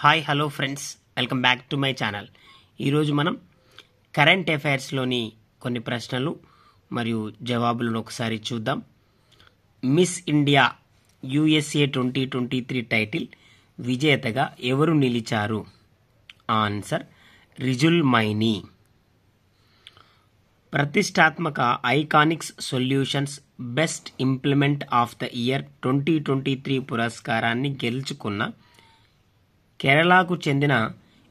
Hi hello friends, welcome back to my channel. ఈరోజు మనం current అఫైర్స్లోని కొన్ని ప్రశ్నలు మరియు జవాబులను ఒకసారి చూద్దాం. మిస్ ఇండియా USA 2023 టైటిల్ విజేతగా ఎవరు నిలిచారు? ఆన్సర్ రిజుల్ మైనీ. ప్రతిష్టాత్మక IconX solutions best implement of the year 2023 పురస్కారాన్ని గెలుచుకున్న కేరళకు చెందిన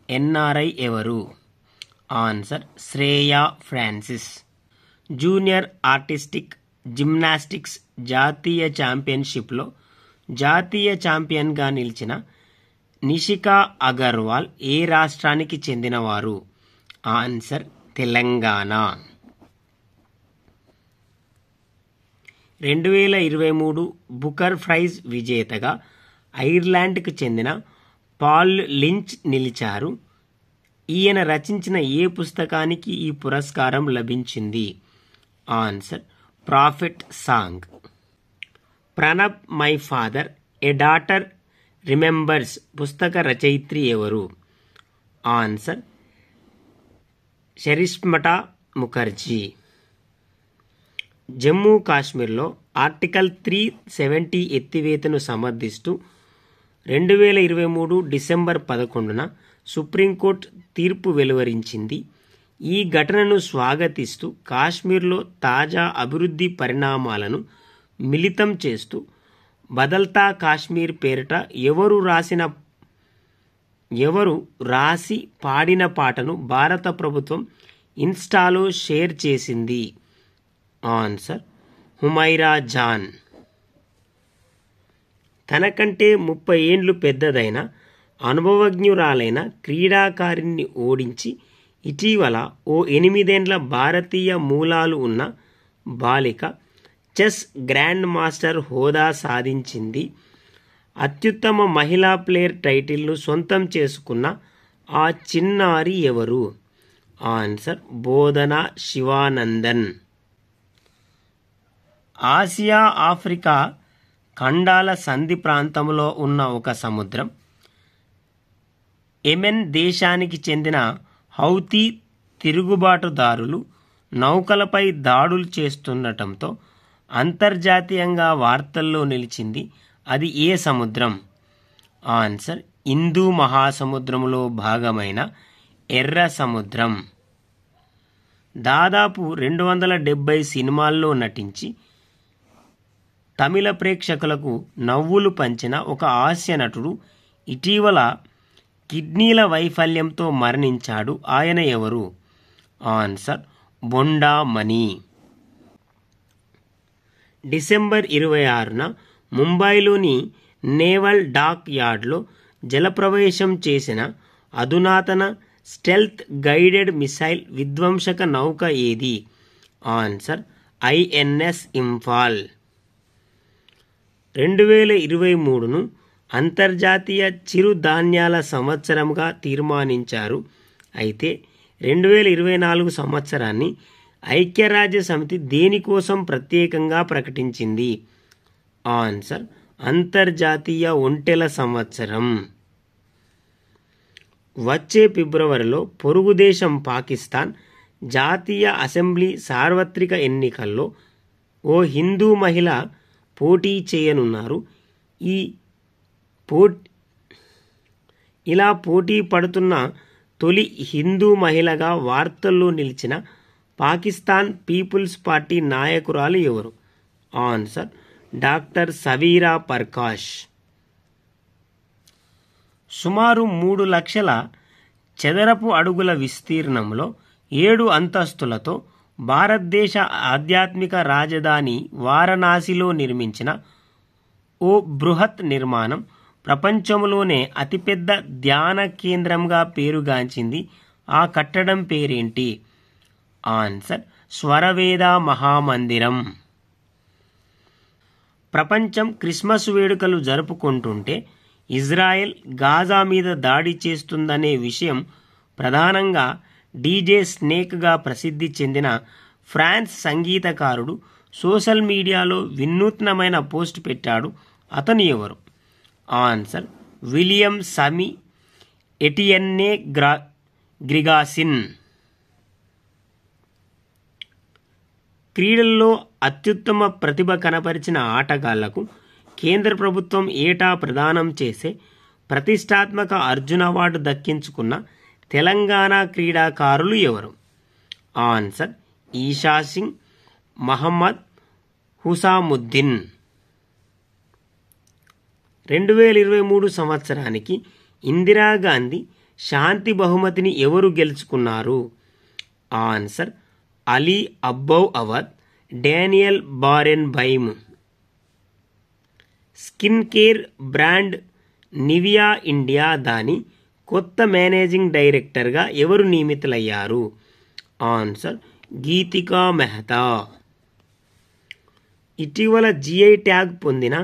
NRI ఎవరు? Answer Shreya Francis. Junior artistic gymnastics జాతీయ ఛాంపియన్షిప్లో జాతీయ ఛాంపియన్గా నిలిచిన నిషికా అగర్వాల్ ఏ రాష్ట్రానికి చెందినవారు? ఆన్సర్ తెలంగాణ. 2023 బుకర్ ప్రైజ్ విజేతగా ఐర్లాండ్కు చెందిన పాల్ లించ్ నిలిచారు. ఈయన రచించిన ఏ పుస్తకానికి ఈ పురస్కారం లభించింది? Answer profit song. Pranab my father a daughter remembers పుస్తక రచయిత్రి ఎవరు? ఆన్సర్ షరిష్మటా ముఖర్జీ. జమ్మూ కాశ్మీర్లో ఆర్టికల్ 370 ఎత్తివేతను సమర్థిస్తూ 2023 డిసెంబర్ 11న సుప్రీంకోర్టు తీర్పు వెలువరించింది. ఈ ఘటనను స్వాగతిస్తూ కాశ్మీర్లో తాజా అభివృద్ధి పరిణామాలను మిళితం చేస్తూ బదల్తా కాశ్మీర్ పేరిట ఎవరు రాసి పాడిన పాటను భారత ప్రభుత్వం ఇన్స్టాలో షేర్ చేసింది? ఆన్సర్ హుమైరా జాన్. తనకంటే 30 ఏండ్లు పెద్దదైన అనుభవజ్ఞురాలైన క్రీడాకారిణిని ఓడించి ఇటీవల ఓ 8 ఏండ్ల భారతీయ మూలాలు ఉన్న బాలిక చెస్ గ్రాండ్ మాస్టర్ హోదా సాధించింది. అత్యుత్తమ మహిళా ప్లేయర్ టైటిల్ను సొంతం చేసుకున్న ఆ చిన్నారి ఎవరు? ఆన్సర్ బోధన శివానందన్. ఆసియా ఆఫ్రికా ఖండాల సంధి ప్రాంతంలో ఉన్న ఒక సముద్రం యెమెన్ దేశానికి చెందిన హౌతీ తిరుగుబాటుదారులు నౌకలపై దాడులు చేస్తుండటంతో అంతర్జాతీయంగా వార్తల్లో నిలిచింది. అది ఏ సముద్రం? ఆన్సర్ హిందూ మహాసముద్రంలో భాగమైన ఎర్ర సముద్రం. దాదాపు 270 సినిమాల్లో నటించి తమిళ ప్రేక్షకులకు నవ్వులు పంచిన ఒక హాస్య నటుడు ఇటీవల కిడ్నీల వైఫల్యంతో మరణించాడు. ఆయన ఎవరు? ఆన్సర్ బొండా మణి. డిసెంబర్ 26న ముంబైలోని నేవల్ డాక్ యార్డ్లో జలప్రవేశం చేసిన అధునాతన స్టెల్త్ గైడెడ్ మిసైల్ విధ్వంసక నౌక ఏది? Answer INS Imphal. 2023ను అంతర్జాతీయ చిరుధాన్యాల సంవత్సరంగా తీర్మానించారు. అయితే 2024 సంవత్సరాన్ని ఐక్యరాజ్య సమితి దేనికోసం ప్రత్యేకంగా ప్రకటించింది? ఆన్సర్ అంతర్జాతీయ ఒంటెల సంవత్సరం. వచ్చే ఫిబ్రవరిలో పొరుగు దేశం పాకిస్తాన్ జాతీయ అసెంబ్లీ సార్వత్రిక ఎన్నికల్లో ఓ హిందూ మహిళ పోటీ చేయనున్నారు. ఇలా పోటీ పడుతున్న తొలి హిందూ మహిళగా వార్తల్లో నిలిచిన పాకిస్తాన్ పీపుల్స్ పార్టీ నాయకురాలు ఎవరు? Answer doctor Saveera Parkash. సుమారు 3 లక్షల చదరపు అడుగుల విస్తీర్ణంలో 7 అంతస్తులతో భారతదేశ ఆధ్యాత్మిక రాజధాని వారణాసిలో నిర్మించిన ఓ బృహత్ నిర్మాణం ప్రపంచంలోనే అతిపెద్ద ధ్యాన కేంద్రంగా పేరుగాంచింది. ఆ కట్టడం పేరేంటి? ఆన్సర్ స్వరవేద మహామందిరం. ప్రపంచం క్రిస్మస్ వేడుకలు జరుపుకుంటుంటే ఇజ్రాయెల్ గాజా మీద దాడి చేస్తుందనే విషయం ప్రధానంగా DJ స్నేక్గా ప్రసిద్ధి చెందిన ఫ్రాన్స్ సంగీతకారుడు సోషల్ మీడియాలో వినూత్నమైన పోస్ట్ పెట్టాడు. అతను ఎవరు? ఆన్సర్ విలియం సమీ ఎటియన్నే గ్రిగాసిన్. క్రీడల్లో అత్యుత్తమ ప్రతిభ కనపరిచిన ఆటగాళ్లకు కేంద్ర ప్రభుత్వం ఏటా ప్రదానం చేసే ప్రతిష్టాత్మక అర్జున అవార్డు దక్కించుకున్న తెలంగాణ క్రీడాకారులు ఎవరు? ఆన్సర్ ఈషా సింగ్, మహమ్మద్ హుసాముద్దీన్. 2023 సంవత్సరానికి ఇందిరాగాంధీ శాంతి బహుమతిని ఎవరు గెలుచుకున్నారు? Answer Ali Abbou Awad, Daniel Barenboim. Skin care brand Nivea India దాని కొత్త మేనేజింగ్ డైరెక్టర్గా ఎవరు నియమితులయ్యారు? ఆన్సర్ గీతికా మెహతా. ఇటీవల జిఐ ట్యాగ్ పొందిన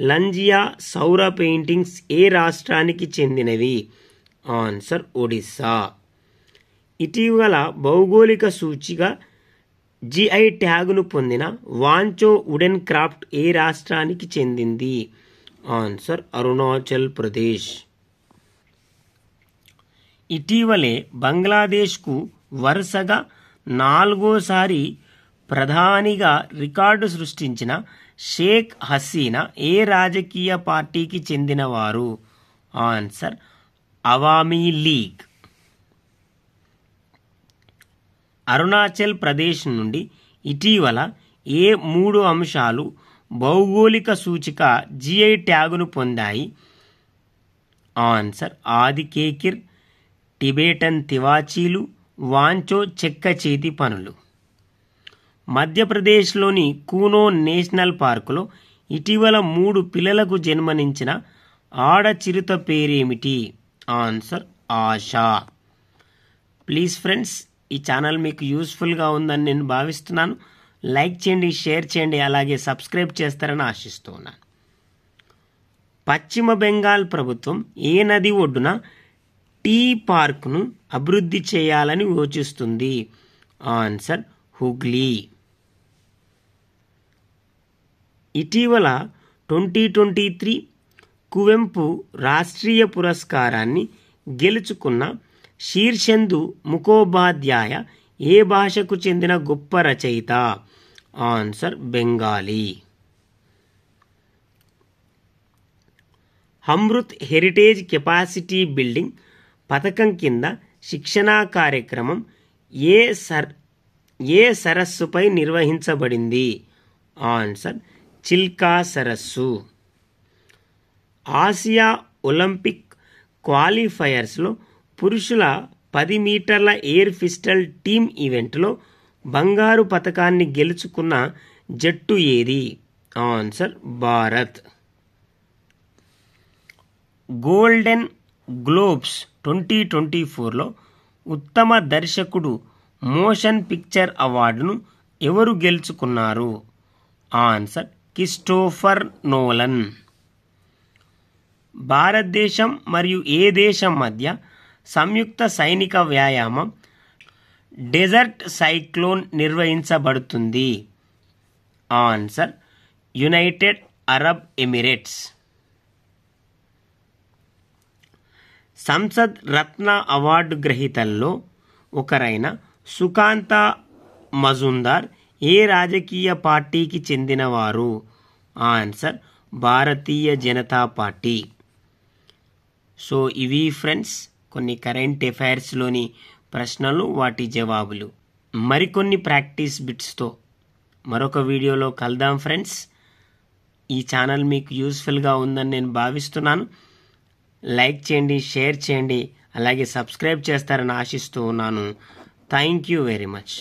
లంజియా సౌర పెయింటింగ్స్ ఏ రాష్ట్రానికి చెందినవి? ఆన్సర్ ఒడిస్సా. ఇటీవల భౌగోళిక సూచిగా జిఐ ట్యాగ్ను పొందిన వాంచో వుడెన్ క్రాఫ్ట్ ఏ రాష్ట్రానికి చెందింది? ఆన్సర్ అరుణాచల్ ప్రదేశ్. ఇటీవలే బంగ్లాదేశ్కు వరుసగా 4వసారి ప్రధానిగా రికార్డు సృష్టించిన షేక్ హసీనా ఏ రాజకీయ పార్టీకి చెందినవారు? ఆన్సర్ అవామీ లీగ్. అరుణాచల్ ప్రదేశ్ నుండి ఇటీవల ఏ 3 అంశాలు భౌగోళిక సూచిక జిఐ ట్యాగును పొందాయి? ఆన్సర్ ఆదికేకిర్, టిబెటన్ తివాచీలు, వాంచో చెక్క చేతి పనులు. మధ్యప్రదేశ్లోని కూనో నేషనల్ పార్కులో ఇటీవల 3 పిల్లలకు జన్మనించిన ఆడ చిరుత పేరేమిటి? ఆన్సర్ ఆశా. ప్లీజ్ ఫ్రెండ్స్, ఈ ఛానల్ మీకు యూస్ఫుల్గా ఉందని నేను భావిస్తున్నాను. లైక్ చేయండి, షేర్ చేయండి, అలాగే సబ్స్క్రైబ్ చేస్తారని ఆశిస్తూ ఉన్నాను. పశ్చిమ బెంగాల్ ప్రభుత్వం ఏ నది ఒడ్డున టీ పార్క్ను అభివృద్ధి చేయాలని యోచిస్తుంది? ఆన్సర్ హుగ్లీ. ఇటీవల 2023 కువెంపు రాష్ట్రీయ పురస్కారాన్ని గెలుచుకున్న శీర్షెందు ముఖోపాధ్యాయ ఏ భాషకు చెందిన గొప్ప రచయిత? Answer Bengali. Amrit heritage capacity building పథకం కింద శిక్షణా కార్యక్రమం ఏ సరస్సుపై నిర్వహించబడింది? ఆన్సర్ చిల్కా సరస్సు. ఆసియా ఒలింపిక్ క్వాలిఫైయర్స్లో పురుషుల 10 మీటర్ల ఎయిర్ పిస్టల్ టీమ్ ఈవెంట్లో బంగారు పతకాన్ని గెలుచుకున్న జట్టు ఏది? ఆన్సర్ భారత్. గోల్డెన్ గ్లోబ్స్ 2024లో ఉత్తమ దర్శకుడు మోషన్ పిక్చర్ అవార్డును ఎవరు గెలుచుకున్నారు? Answer Christopher Nolan. భారతదేశం మరియు ఏ దేశం మధ్య సంయుక్త సైనిక వ్యాయామం డెజర్ట్ సైక్లోన్ నిర్వహించబడుతుంది? Answer United Arab Emirates. Sansad Ratna award గ్రహీతల్లో ఒకరైన సుకాంత మజుందార్ ఏ రాజకీయ పార్టీకి చెందినవారు? ఆన్సర్ భారతీయ జనతా పార్టీ. సో ఇవి ఫ్రెండ్స్ కొన్ని కరెంట్ అఫైర్స్లోని ప్రశ్నలు, వాటి జవాబులు. మరికొన్ని ప్రాక్టీస్ బిట్స్తో మరొక వీడియోలో కలుద్దాం ఫ్రెండ్స్. ఈ ఛానల్ మీకు యూస్ఫుల్గా ఉందని నేను భావిస్తున్నాను. లైక్ చేయండి, షేర్ చేయండి, అలాగే సబ్స్క్రైబ్ చేస్తారని ఆశిస్తూ ఉన్నాను. Thank you very much.